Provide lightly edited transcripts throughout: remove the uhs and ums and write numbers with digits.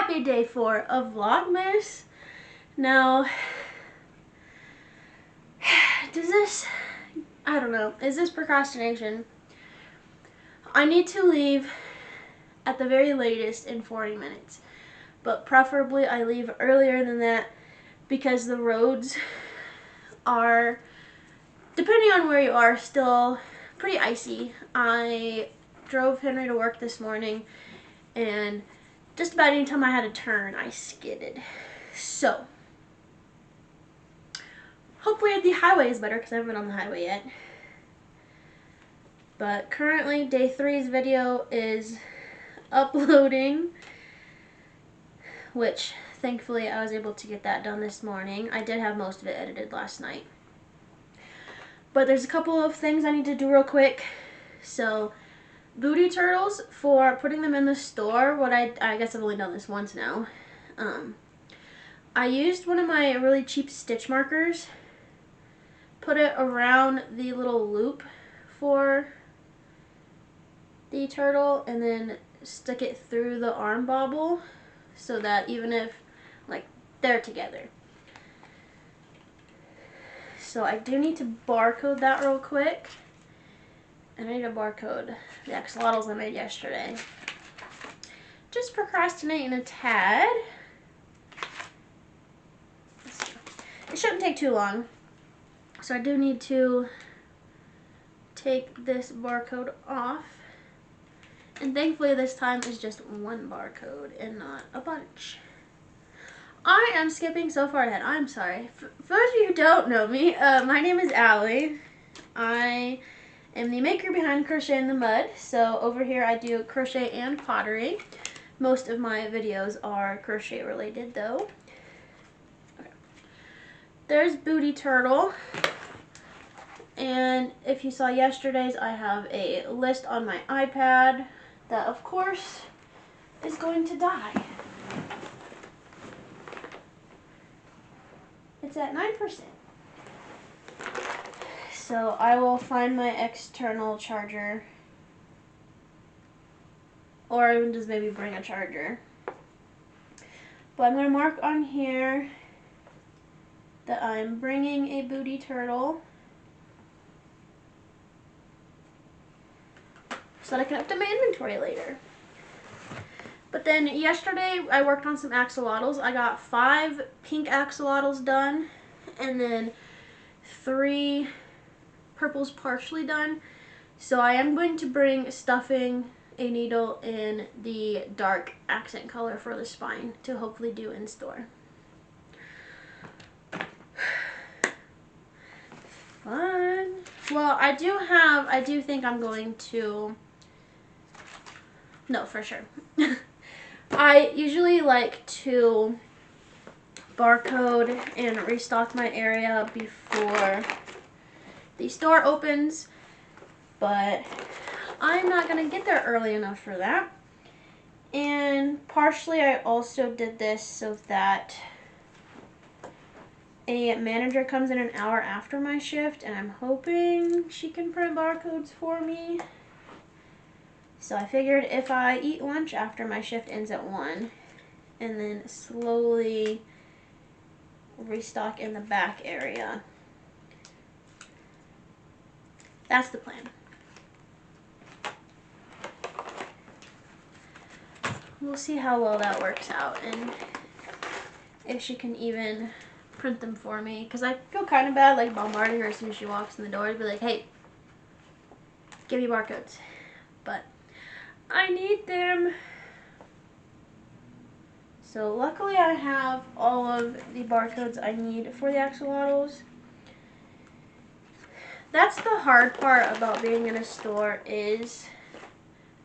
happy day 4 of Vlogmas. Now, I don't know, is this procrastination? I need to leave at the very latest in 40 minutes, but preferably I leave earlier than that because the roads are, depending on where you are, still pretty icy. I drove Henry to work this morning and just about any time I had a turn, I skidded. So, hopefully the highway is better because I haven't been on the highway yet. But currently, day 3's video is uploading, which thankfully I was able to get that done this morning. I did have most of it edited last night. But there's a couple of things I need to do real quick. So, booty turtles, for putting them in the store, I guess I've only done this once now. I used one of my really cheap stitch markers, put it around the little loop for the turtle, and then stick it through the arm bobble so that even if, like, they're together. So I do need to barcode that real quick. And I need to barcode the axolotls I made yesterday. Just procrastinating a tad. It shouldn't take too long. So I do need to take this barcode off. And thankfully this time is just one barcode and not a bunch. I am skipping so far ahead. I'm sorry. For those of you who don't know me, my name is Allie. I am the maker behind Crochet in the Mud. So over here I do crochet and pottery. Most of my videos are crochet related though. Okay. There's Booty Turtle. And if you saw yesterday's, I have a list on my iPad that of course is going to die. It's at 9%. So I will find my external charger, or even just maybe bring a charger. But I'm going to mark on here that I'm bringing a booty turtle so that I can update my inventory later. But then yesterday I worked on some axolotls. I got 5 pink axolotls done and then 3 purples partially done. So I am going to bring stuffing a needle in the dark accent color for the spine to hopefully do in store. Fun. Well, I do think I'm going to, no, for sure. I usually like to barcode and restock my area before the store opens, but I'm not going to get there early enough for that. And partially I also did this so that a manager comes in an hour after my shift, and I'm hoping she can print barcodes for me. So I figured if I eat lunch after my shift ends at 1, and then slowly restock in the back area. That's the plan. We'll see how well that works out and if she can even print them for me. Because I feel kind of bad like bombarding her as soon as she walks in the door to be like, hey, give me barcodes. But I need them. So luckily I have all of the barcodes I need for the axolotls. That's the hard part about being in a store is,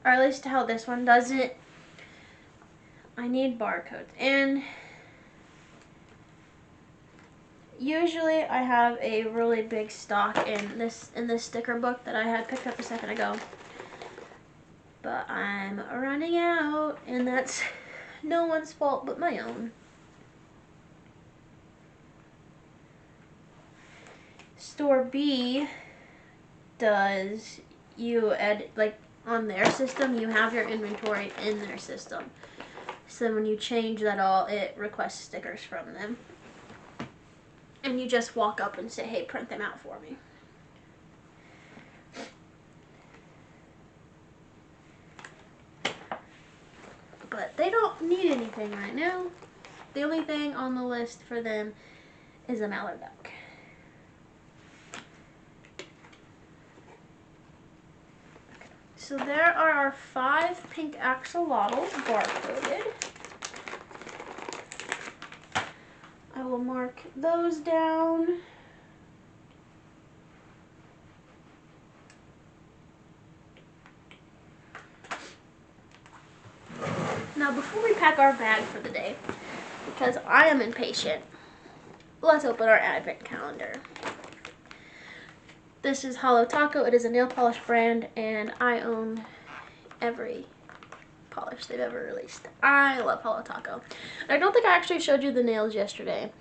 or at least how this one does it, I need barcodes. And usually I have a really big stock in this sticker book that I had picked up a second ago. But I'm running out, and that's no one's fault but my own. Store B does, you edit, like on their system, you have your inventory in their system. So when you change that all, it requests stickers from them. And you just walk up and say, hey, print them out for me. But they don't need anything right now. The only thing on the list for them is a mallard duck. Okay. So there are our 5 pink axolotls barcoded. I will mark those down. Now before we pack our bag for the day, because I am impatient, let's open our advent calendar. This is Hollow Taco. It is a nail polish brand, and I own every polish they've ever released. I love Hollow Taco. I don't think I actually showed you the nails yesterday.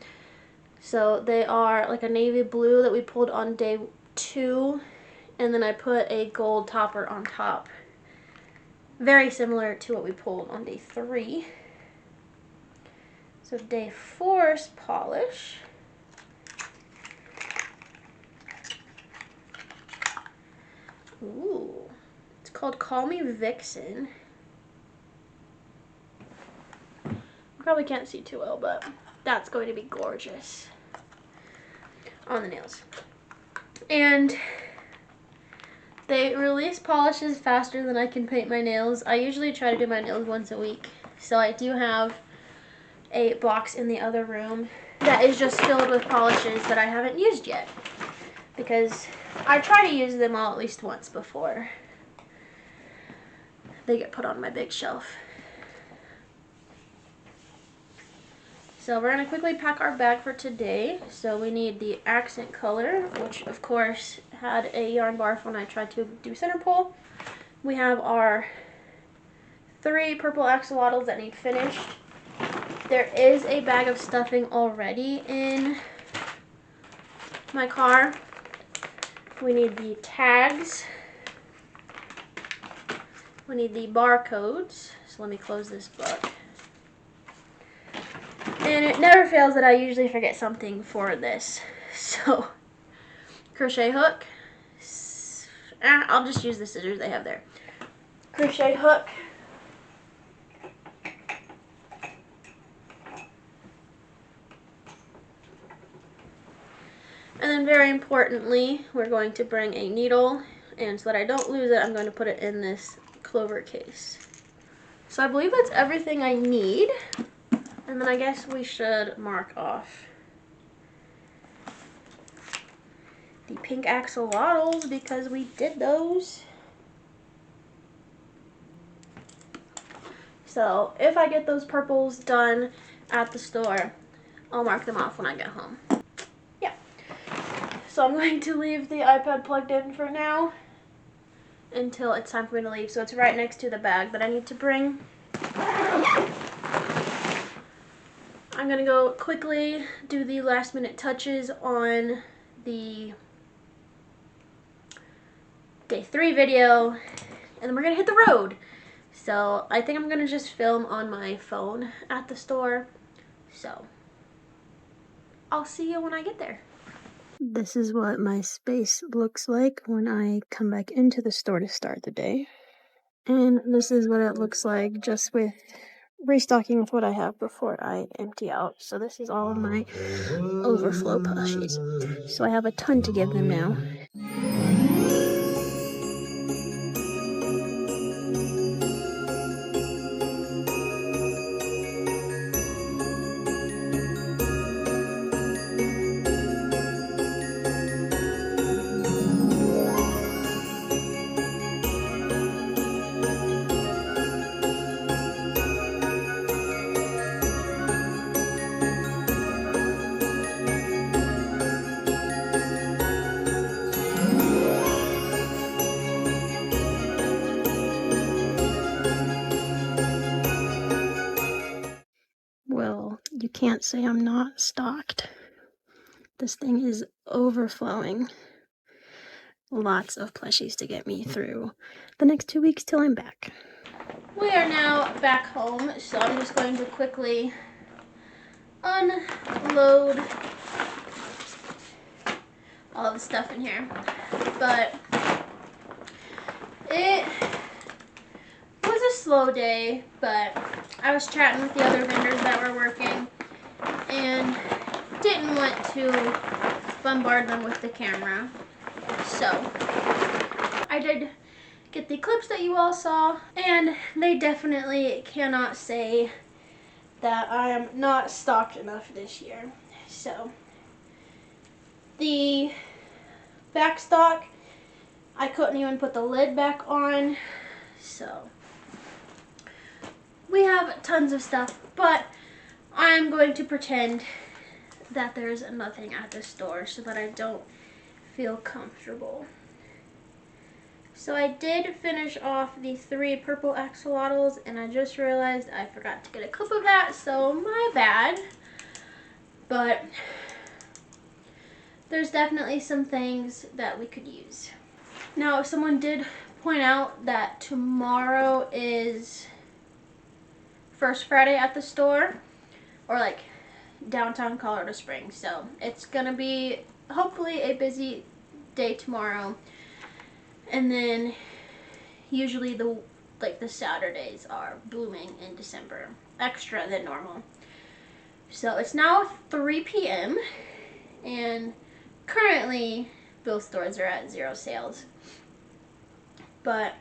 So they are like a navy blue that we pulled on day 2, and then I put a gold topper on top. Very similar to what we pulled on day 3. So day 4's polish. Ooh, it's called Call Me Vixen. You probably can't see too well, but that's going to be gorgeous on the nails. And they release polishes faster than I can paint my nails. I usually try to do my nails once a week. So I do have a box in the other room that is just filled with polishes that I haven't used yet, because I try to use them all at least once before they get put on my big shelf. So we're going to quickly pack our bag for today. So we need the accent color, which of course had a yarn barf when I tried to do center pull. We have our 3 purple axolotls that need finished. There is a bag of stuffing already in my car. We need the tags. We need the barcodes. So let me close this book. And it never fails that I usually forget something for this. So, crochet hook. I'll just use the scissors they have there. Crochet hook. And then very importantly, we're going to bring a needle. And so that I don't lose it, I'm going to put it in this clover case. So I believe that's everything I need. And then I guess we should mark off the pink axolotls because we did those. So if I get those purples done at the store, I'll mark them off when I get home. Yeah. So I'm going to leave the iPad plugged in for now until it's time for me to leave. So it's right next to the bag that I need to bring. I'm going to go quickly do the last minute touches on the day 3 video, and then we're going to hit the road. So I think I'm going to just film on my phone at the store. So I'll see you when I get there. This is what my space looks like when I come back into the store to start the day. And this is what it looks like just with restocking with what I have before I empty out. So this is all of my overflow plushies. So I have a ton to give them now. Well, you can't say I'm not stocked. This thing is overflowing. lots of plushies to get me through the next 2 weeks till I'm back. We are now back home, so I'm just going to quickly unload all of the stuff in here. But it was a slow day, but I was chatting with the other vendors that were working and didn't want to bombard them with the camera. So I did get the clips that you all saw, and they definitely cannot say that I am not stocked enough this year. So the backstock, I couldn't even put the lid back on, so we have tons of stuff, but I'm going to pretend that there's nothing at the store so that I don't feel comfortable. So I did finish off the 3 purple axolotls, and I just realized I forgot to get a clip of that, so my bad. But there's definitely some things that we could use. Now, someone did point out that tomorrow is First Friday at the store, or like downtown Colorado Springs, so it's gonna be hopefully a busy day tomorrow, and then usually the Saturdays are booming in December, extra than normal. So it's now 3 p.m. and currently both stores are at 0 sales, but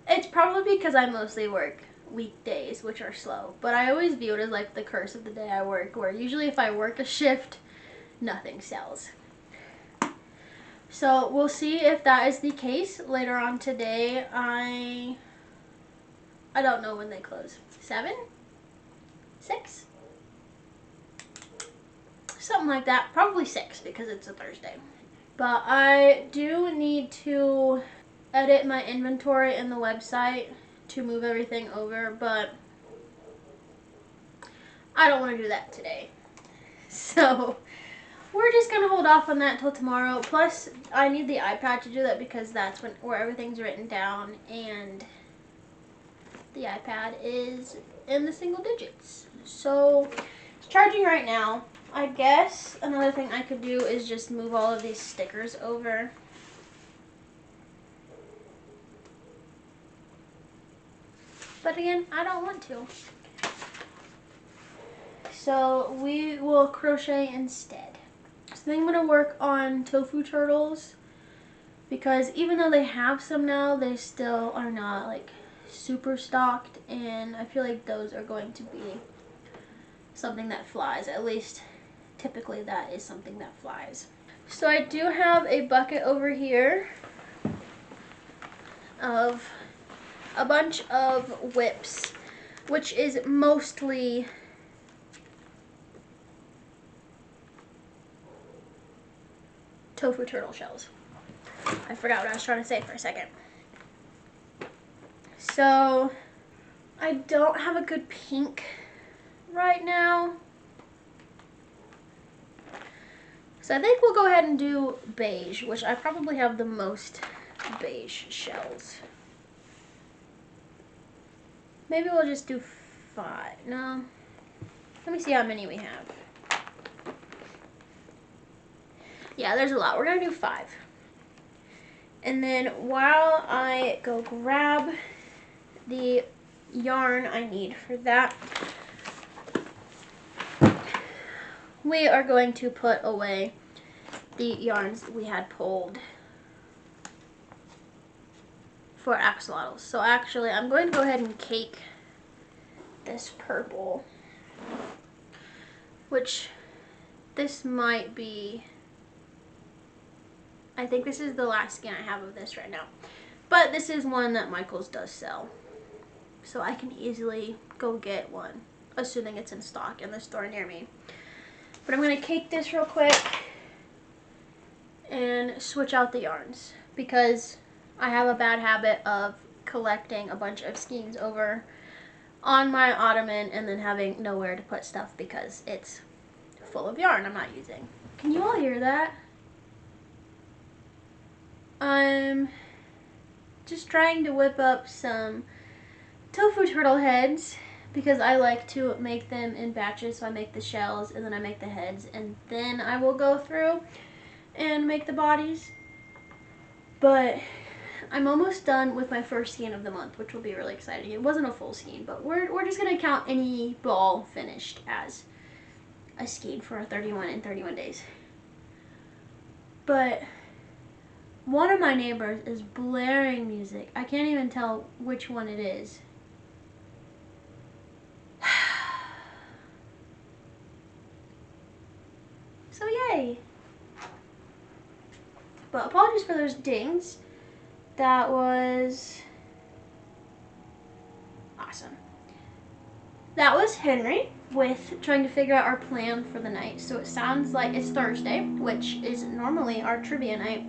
it's probably because I mostly work weekdays, which are slow, but I always view it as like the curse of the day I work, where usually if I work a shift, nothing sells. So we'll see if that is the case later on today. I don't know when they close. 7? 6? Something like that. Probably 6 because it's a Thursday. But I do need to edit my inventory in the website to move everything over, but I don't want to do that today. So we're just gonna hold off on that until tomorrow. Plus, I need the iPad to do that because that's where everything's written down, and the iPad is in the single digits. So it's charging right now. I guess another thing I could do is just move all of these stickers over. But again, I don't want to. So we will crochet instead. So I'm going to work on tofu turtles, because even though they have some now, they still are not like super stocked, and I feel like those are going to be something that flies. At least typically that is something that flies. So I do have a bucket over here of a bunch of whips, which is mostly tofu turtle shells. I forgot what I was trying to say for a second. So I don't have a good pink right now, so I think we'll go ahead and do beige, which I probably have the most beige shells. Maybe we'll just do 5. No, let me see how many we have. Yeah, there's a lot. We're gonna do 5. And then while I go grab the yarn I need for that, we are going to put away the yarns we had pulled for axolotls. So actually, I'm going to go ahead and cake this purple, which this might be, I think this is the last skein I have of this right now. But this is one that Michael's does sell, so I can easily go get one, assuming it's in stock in the store near me. But I'm going to cake this real quick and switch out the yarns, because I have a bad habit of collecting a bunch of skeins over on my ottoman and then having nowhere to put stuff because it's full of yarn I'm not using. Can you all hear that? I'm just trying to whip up some tofu turtle heads because I like to make them in batches. So I make the shells and then I make the heads and then I will go through and make the bodies. But I'm almost done with my first skein of the month, which will be really exciting. It wasn't a full skein, but we're just going to count any ball finished as a skein for 31 and 31 days. But one of my neighbors is blaring music. I can't even tell which one it is. So yay! But apologies for those dings. That was awesome. That was Henry with trying to figure out our plan for the night. So it sounds like it's Thursday, which is normally our trivia night.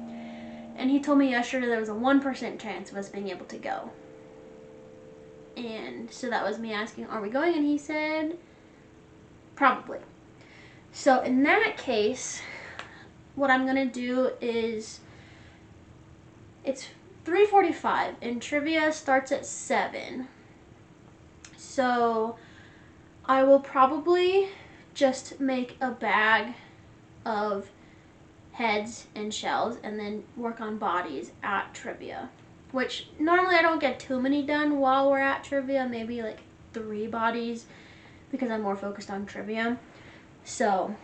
And he told me yesterday there was a 1% chance of us being able to go. And so that was me asking, are we going? And he said, probably. So in that case, what I'm going to do is, it's 3:45 and trivia starts at 7. So I will probably just make a bag of heads and shells and then work on bodies at trivia, which normally I don't get too many done while we're at trivia, maybe like 3 bodies because I'm more focused on trivia. So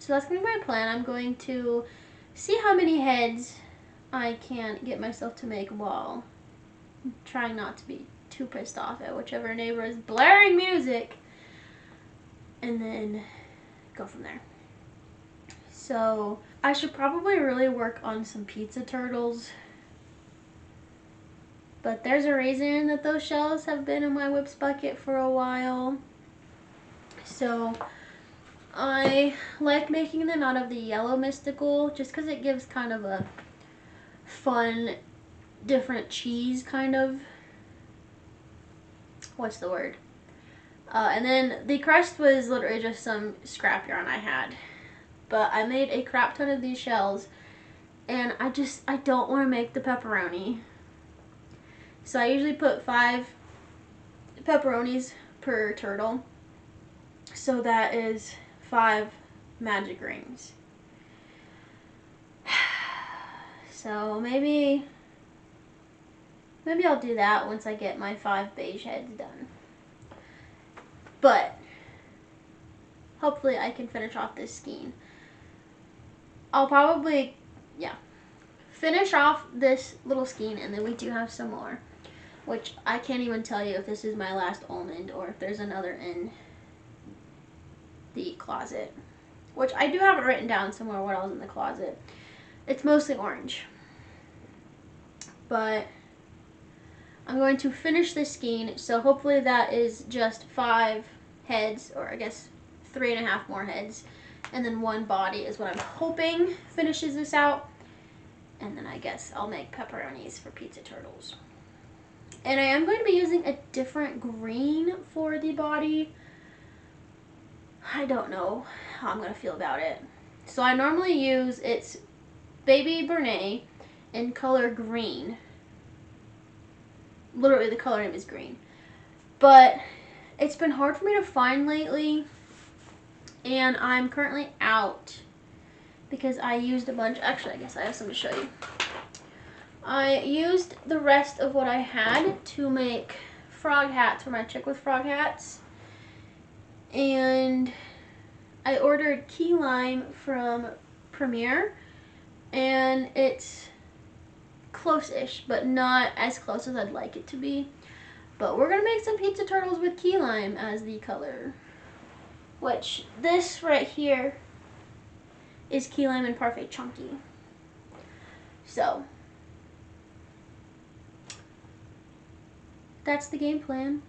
that's gonna be my plan. I'm going to see how many heads I can get myself to make while trying not to be too pissed off at whichever neighbor is blaring music, and then go from there. So I should probably really work on some pizza turtles, but there's a reason that those shells have been in my whips bucket for a while. So I like making them out of the yellow mystical just because it gives kind of a fun, different cheese kind of, what's the word? And then the crust was literally just some scrap yarn I had. But I made a crap ton of these shells and I don't want to make the pepperoni. So I usually put 5 pepperonis per turtle. So that is 5 magic rings. So maybe I'll do that once I get my 5 beige heads done. But hopefully I can finish off this skein. I'll probably, finish off this little skein and then we do have some more, which I can't even tell you if this is my last almond or if there's another in the closet, which I do have it written down somewhere what else in the closet. It's mostly orange. But I'm going to finish this skein, so hopefully that is just 5 heads, or I guess 3.5 more heads, and then 1 body is what I'm hoping finishes this out. And then I guess I'll make pepperonis for pizza turtles. And I am going to be using a different green for the body. I don't know how I'm going to feel about it. So I normally use, it's Baby Bernay in color green. Literally the color name is green. But it's been hard for me to find lately. And I'm currently out because I used a bunch. Actually, I guess I have some to show you. I used the rest of what I had to make frog hats for my chick with frog hats. And I ordered key lime from Premier. And it's close-ish, but not as close as I'd like it to be. But we're going to make some pizza turtles with key lime as the color. Which, this right here is key lime and Parfait Chunky. So, that's the game plan.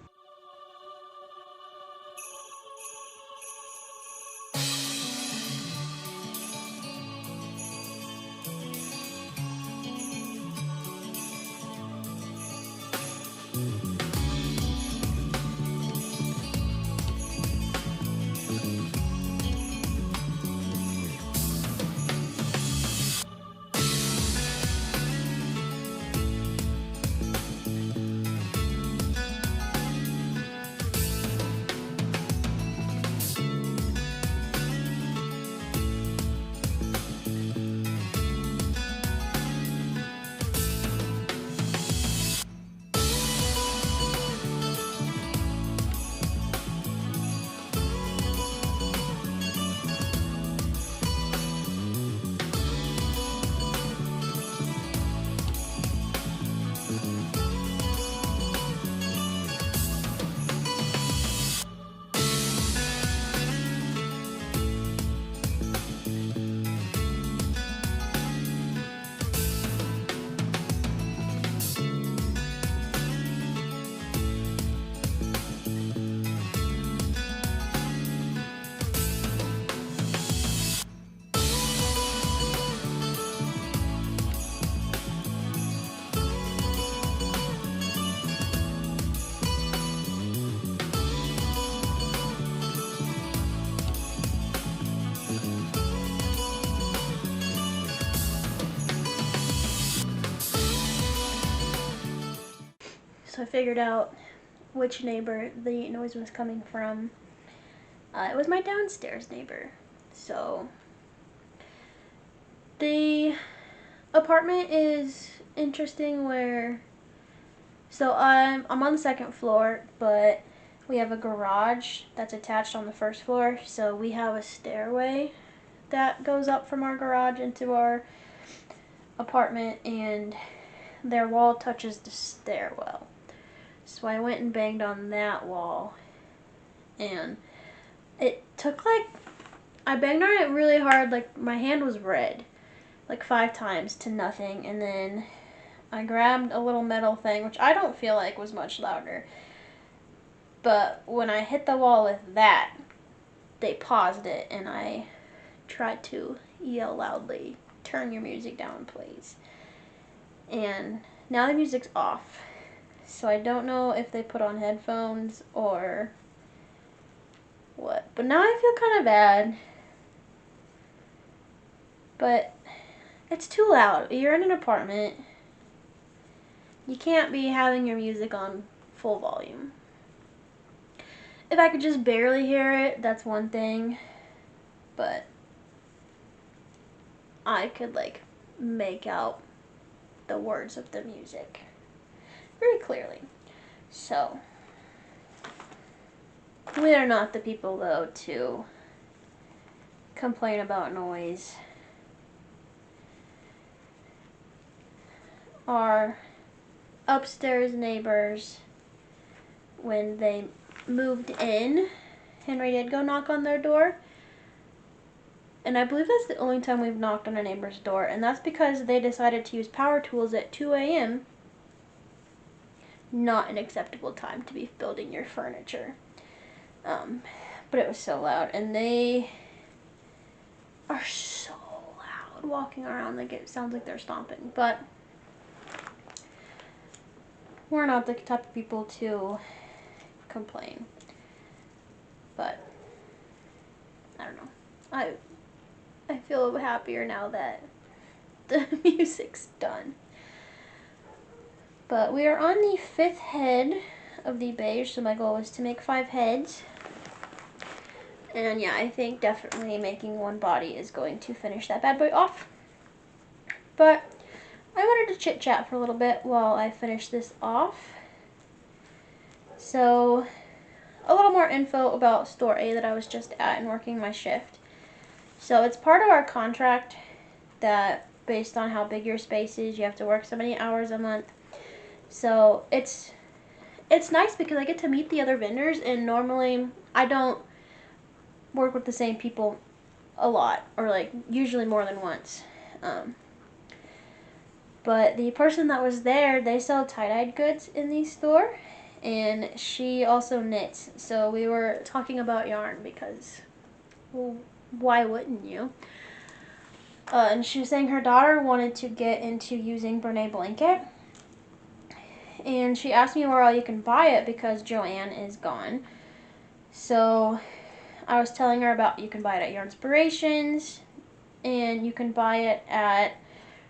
So I figured out which neighbor the noise was coming from. It was my downstairs neighbor. So the apartment is interesting where, so I'm on the second floor, but we have a garage that's attached on the first floor. So we have a stairway that goes up from our garage into our apartment, and their wall touches the stairwell. So I went and banged on that wall, and it took like, I banged on it really hard, like my hand was red, like 5 times to nothing, and then I grabbed a little metal thing, which I don't feel like was much louder, but when I hit the wall with that, they paused it, and I tried to yell loudly, "Turn your music down, please." And now the music's off, so I don't know if they put on headphones or what, but now I feel kind of bad. But it's too loud. You're in an apartment. You can't be having your music on full volume. If I could just barely hear it, that's one thing. But I could like make out the words of the music very clearly. So we are not the people though to complain about noise. Our upstairs neighbors, when they moved in, Henry did go knock on their door, and I believe that's the only time we've knocked on a neighbor's door, and that's because they decided to use power tools at 2 a.m. Not an acceptable time to be building your furniture. But it was so loud, and they are so loud walking around, like it sounds like they're stomping. But we're not the type of people to complain. But I don't know. I feel happier now that the music's done. But we are on the 5th head of the beige, so my goal was to make 5 heads. And yeah, I think definitely making one body is going to finish that bad boy off. But I wanted to chit chat for a little bit while I finish this off. So a little more info about store A that I was just at and working my shift. So it's part of our contract that based on how big your space is, you have to work so many hours a month. So it's nice because I get to meet the other vendors, and normally I don't work with the same people a lot, or like usually more than once. But the person that was there, they sell tie-dyed goods in the store, and she also knits. So we were talking about yarn because, well, why wouldn't you? And she was saying her daughter wanted to get into using Brene blanket, and she asked me where all you can buy it because Joanne is gone. So I was telling her about, you can buy it at Yarnspirations, and you can buy it at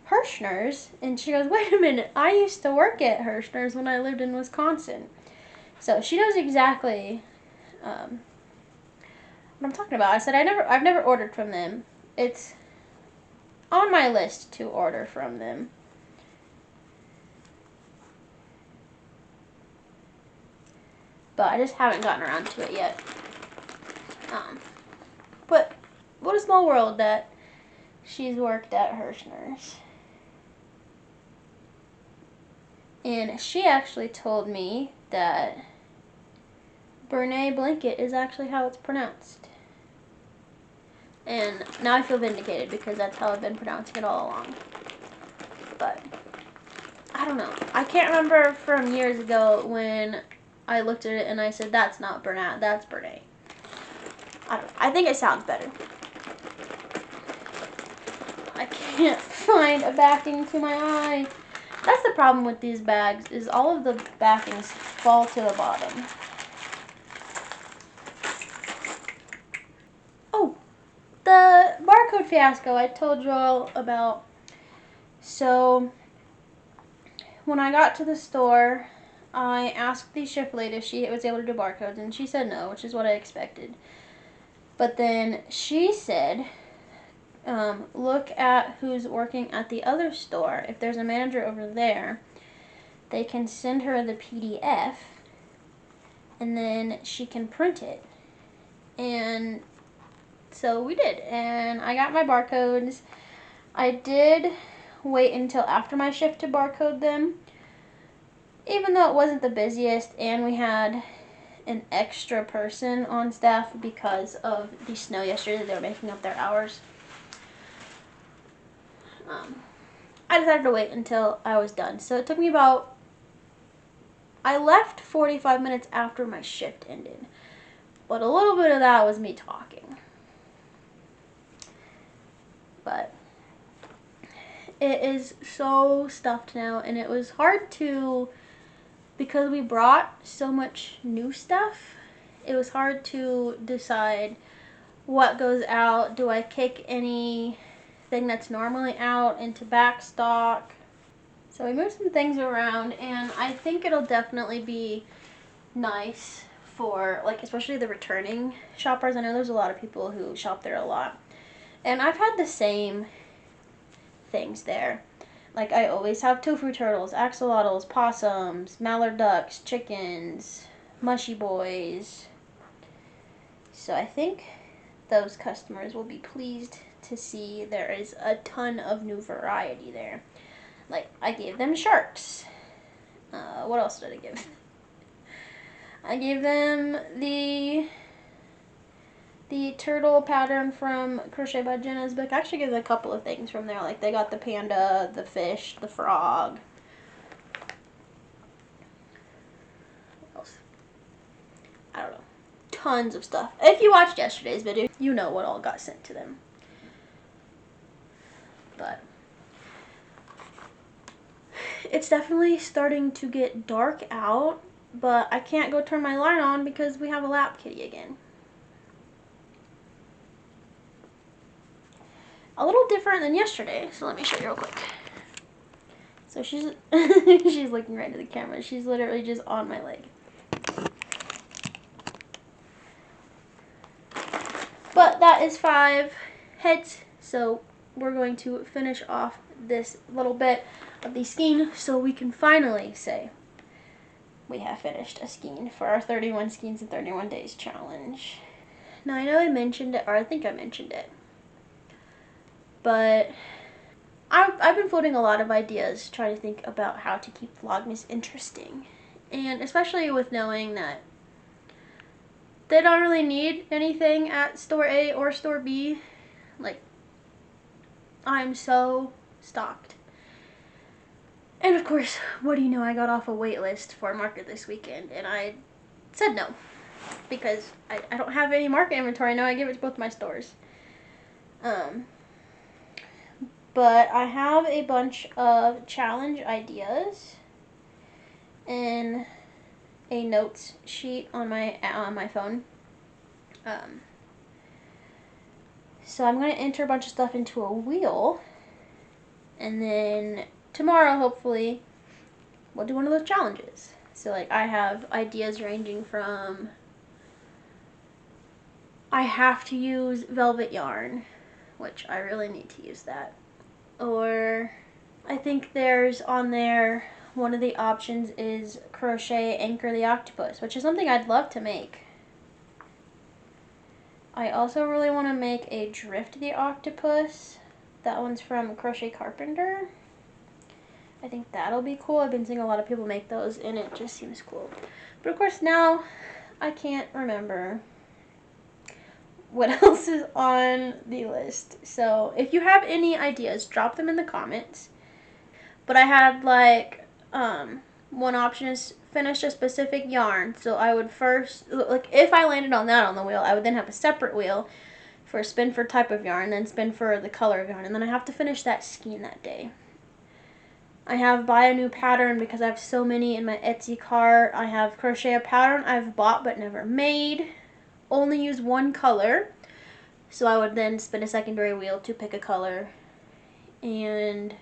Hirschner's. And she goes, wait a minute, I used to work at Hirschner's when I lived in Wisconsin. So she knows exactly what I'm talking about. I said I've never ordered from them. It's on my list to order from them. But I just haven't gotten around to it yet. But what a small world that she's worked at Hirschner's. And she actually told me that Brene blanket is actually how it's pronounced. And now I feel vindicated because that's how I've been pronouncing it all along. But I don't know. I can't remember from years ago when I looked at it and I said, that's not Bernat, that's Brene. I think it sounds better. I can't find a backing to my eye. That's the problem with these bags, is all of the backings fall to the bottom. Oh, the barcode fiasco I told you all about. So when I got to the store, I asked the shift lady if she was able to do barcodes, and she said no, which is what I expected. But then she said, look at who's working at the other store. If there's a manager over there, they can send her the PDF, and then she can print it. And so we did, and I got my barcodes. I did wait until after my shift to barcode them, even though it wasn't the busiest, and we had an extra person on staff because of the snow yesterday. They were making up their hours. I decided to wait until I was done. So it took me about, I left 45 minutes after my shift ended. But a little bit of that was me talking. But it is so stuffed now, and it was hard to, because we brought so much new stuff, it was hard to decide what goes out. Do I kick anything that's normally out into backstock? So we moved some things around, and I think it'll definitely be nice for, like, especially the returning shoppers. I know there's a lot of people who shop there a lot, and I've had the same things there. Like, I always have tofu turtles, axolotls, possums, mallard ducks, chickens, mushy boys. So I think those customers will be pleased to see there is a ton of new variety there. Like, I gave them sharks. What else did I give? I gave them the turtle pattern from Crochet by Jenna's book. I actually gave them a couple of things from there. Like, they got the panda, the fish, the frog. What else? I don't know. Tons of stuff. If you watched yesterday's video, you know what all got sent to them. But it's definitely starting to get dark out, but I can't go turn my light on because we have a lap kitty again. A little different than yesterday, so let me show you real quick. So she's she's looking right at the camera. She's literally just on my leg. But that is 5 heads, so we're going to finish off this little bit of the skein so we can finally say we have finished a skein for our 31 skeins in 31 days challenge. Now, I know I mentioned it, or I think I mentioned it, but I've been floating a lot of ideas trying to think about how to keep Vlogmas interesting, and especially with knowing that they don't really need anything at store A or store B. Like, I'm so stocked. And of course, what do you know, I got off a wait list for market this weekend, and I said no, because I don't have any market inventory. Now I give it to both my stores. But I have a bunch of challenge ideas in a notes sheet on my phone. So I'm going to enter a bunch of stuff into a wheel, and then tomorrow, hopefully, we'll do one of those challenges. So, like, I have ideas ranging from I have to use velvet yarn, which I really need to use that. Or I think there's on there, one of the options is crochet Anchor the Octopus, which is something I'd love to make. I also really want to make a Drift the Octopus. That one's from Crochet Carpenter. I think that'll be cool. I've been seeing a lot of people make those, and it just seems cool. But of course, now I can't remember what else is on the list. So if you have any ideas, drop them in the comments. But I had, like, one option is finish a specific yarn. So I would first, like, if I landed on that on the wheel, I would then have a separate wheel for spin for type of yarn, then spin for the color of yarn, and then I have to finish that skein that day. I have buy a new pattern because I have so many in my Etsy cart. I have crochet a pattern I've bought but never made. Only use one color. So I would then spin a secondary wheel to pick a color. And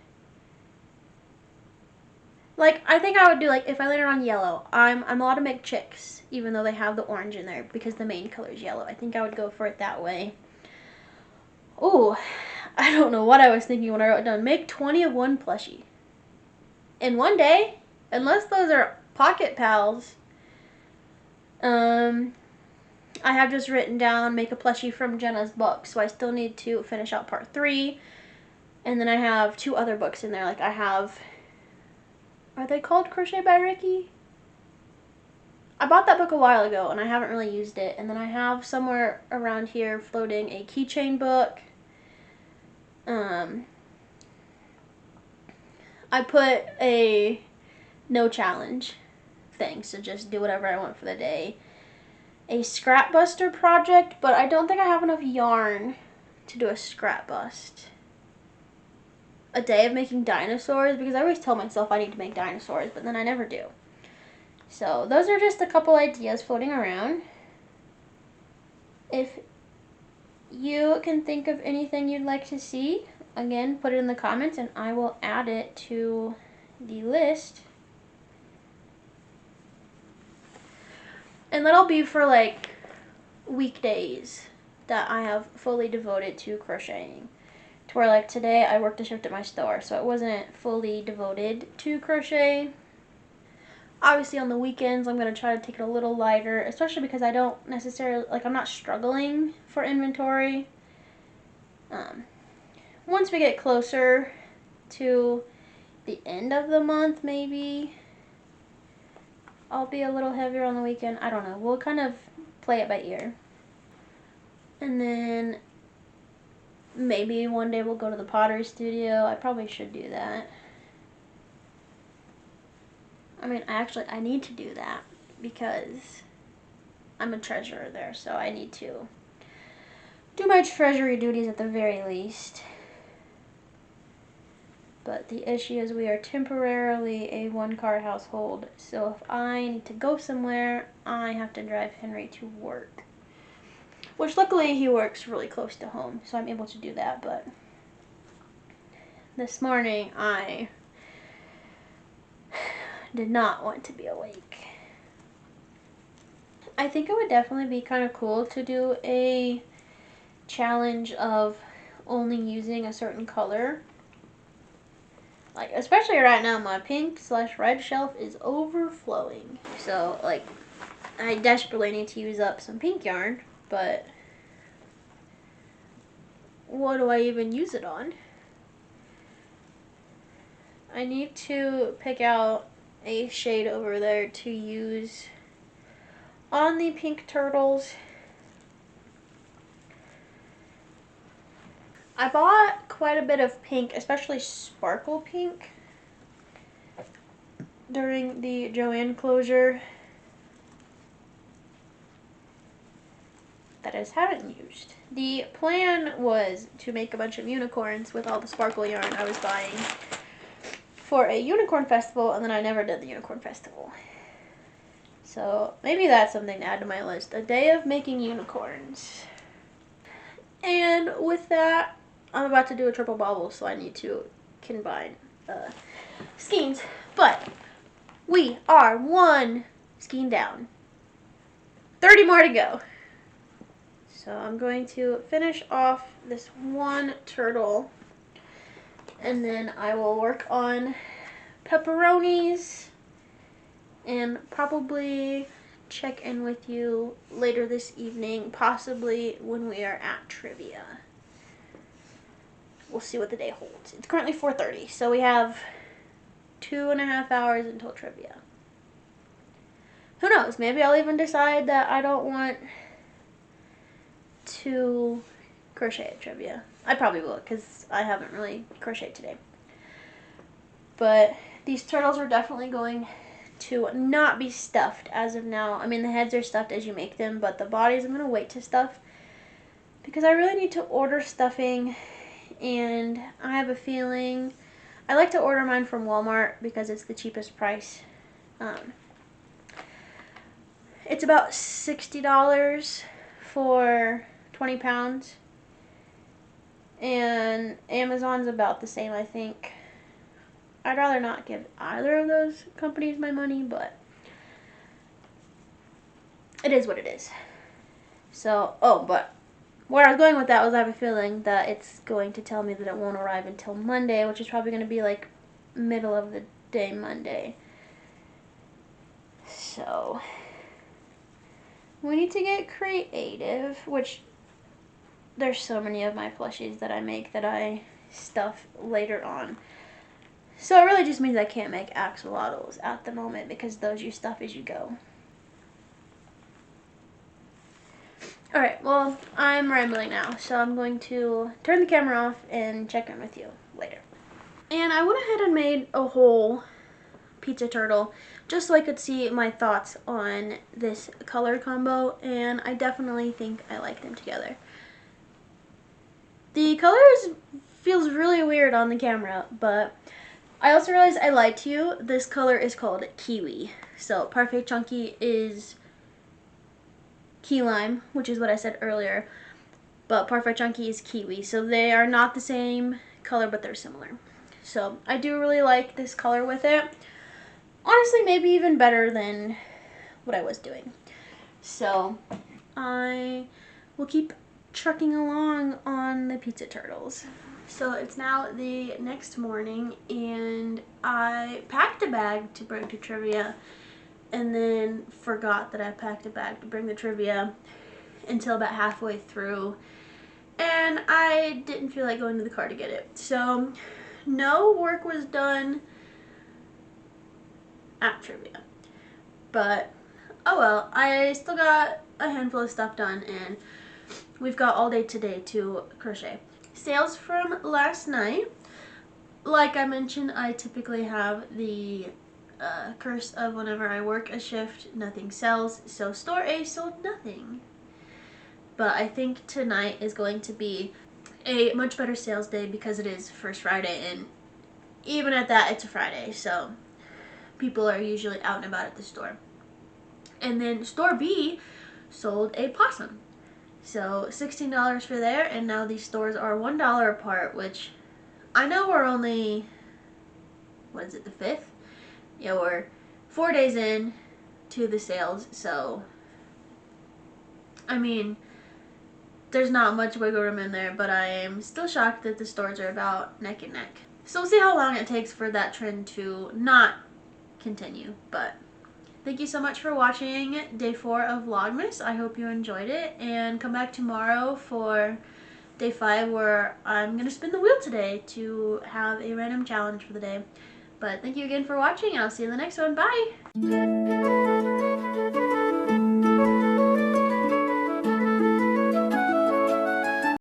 Like, I think I would do, like, if I landed on yellow, I'm allowed to make chicks, even though they have the orange in there, because the main color is yellow. I think I would go for it that way. Ooh, I don't know what I was thinking when I wrote it down. Make 20 of one plushie. In one day? Unless those are pocket pals. I have just written down make a plushie from Jenna's book, so I still need to finish out part 3. And then I have 2 other books in there. Like, I have... Are they called Crochet by Ricky? I bought that book a while ago, and I haven't really used it. And then I have somewhere around here floating a keychain book. I put a no challenge thing, so just do whatever I want for the day. A scrap buster project, but I don't think I have enough yarn to do a scrap bust. A day of making dinosaurs, because I always tell myself I need to make dinosaurs, but then I never do. So those are just a couple ideas floating around. If you can think of anything you'd like to see, again, put it in the comments and I will add it to the list. And that'll be for like weekdays that I have fully devoted to crocheting. To where, like, today I worked a shift at my store, so it wasn't fully devoted to crochet. Obviously on the weekends I'm going to try to take it a little lighter, especially because I don't necessarily, like, I'm not struggling for inventory. Once we get closer to the end of the month, maybe I'll be a little heavier on the weekend. I don't know. We'll kind of play it by ear. And then maybe one day we'll go to the pottery studio. I probably should do that. I mean, I need to do that because I'm a treasurer there, so I need to do my treasury duties at the very least. But the issue is we are temporarily a one-car household, so if I need to go somewhere, I have to drive Henry to work. Which luckily he works really close to home, so I'm able to do that, but this morning I did not want to be awake. I think it would definitely be kind of cool to do a challenge of only using a certain color. Like, especially right now, my pink/red shelf is overflowing. So, like, I desperately need to use up some pink yarn, but what do I even use it on? I need to pick out a shade over there to use on the pink turtles. I bought quite a bit of pink, especially sparkle pink, during the Joann closure that I just haven't used. The plan was to make a bunch of unicorns with all the sparkle yarn I was buying for a unicorn festival, and then I never did the unicorn festival. So maybe that's something to add to my list. A day of making unicorns. And with that, I'm about to do a triple bobble, so I need to combine skeins. But we are 1 skein down. 30 more to go. So I'm going to finish off this one turtle, and then I will work on pepperonis and probably check in with you later this evening, possibly when we are at trivia. We'll see what the day holds. It's currently 4:30, so we have 2.5 hours until trivia. Who knows? Maybe I'll even decide that I don't want to crochet at trivia. I probably will, because I haven't really crocheted today. But these turtles are definitely going to not be stuffed as of now. I mean, the heads are stuffed as you make them, but the bodies I'm going to wait to stuff because I really need to order stuffing, and I have a feeling I like to order mine from Walmart because it's the cheapest price. It's about $60 for 20 pounds, and Amazon's about the same, I think. I'd rather not give either of those companies my money, but it is what it is. So, oh, but where I was going with that was I have a feeling that it's going to tell me that it won't arrive until Monday, which is probably going to be like middle of the day Monday. So, we need to get creative, which there's so many of my plushies that I make that I stuff later on. So it really just means I can't make axolotls at the moment because those you stuff as you go. Alright, well, I'm rambling now, so I'm going to turn the camera off and check in with you later. And I went ahead and made a whole pizza turtle just so I could see my thoughts on this color combo, and I definitely think I like them together. The colors feels really weird on the camera, but I also realized I lied to you. This color is called Kiwi. So Parfait Chunky is key lime, which is what I said earlier, but Parfait Chunky is kiwi. So they are not the same color, but they're similar. So I do really like this color with it. Honestly, maybe even better than what I was doing. So I will keep trucking along on the pizza turtles. So it's now the next morning, and I packed a bag to bring to trivia and then forgot that I packed a bag to bring the trivia until about halfway through, and I didn't feel like going to the car to get it. So no work was done at trivia, but oh well, I still got a handful of stuff done, and we've got all day today to crochet. Sales from last night. Like I mentioned, I typically have the curse of whenever I work a shift, nothing sells. So store A sold nothing. But I think tonight is going to be a much better sales day because it is First Friday, and even at that, it's a Friday. So people are usually out and about at the store. And then store B sold a possum. So $16 for there, and now these stores are $1 apart, which I know we're only, what is it, the 5th? Yeah, we're 4 days in to the sales, so I mean, there's not much wiggle room in there, but I am still shocked that the stores are about neck and neck. So we'll see how long it takes for that trend to not continue, but thank you so much for watching day 4 of Vlogmas. I hope you enjoyed it, and come back tomorrow for day 5 where I'm going to spin the wheel today to have a random challenge for the day. But thank you again for watching, and I'll see you in the next one. Bye!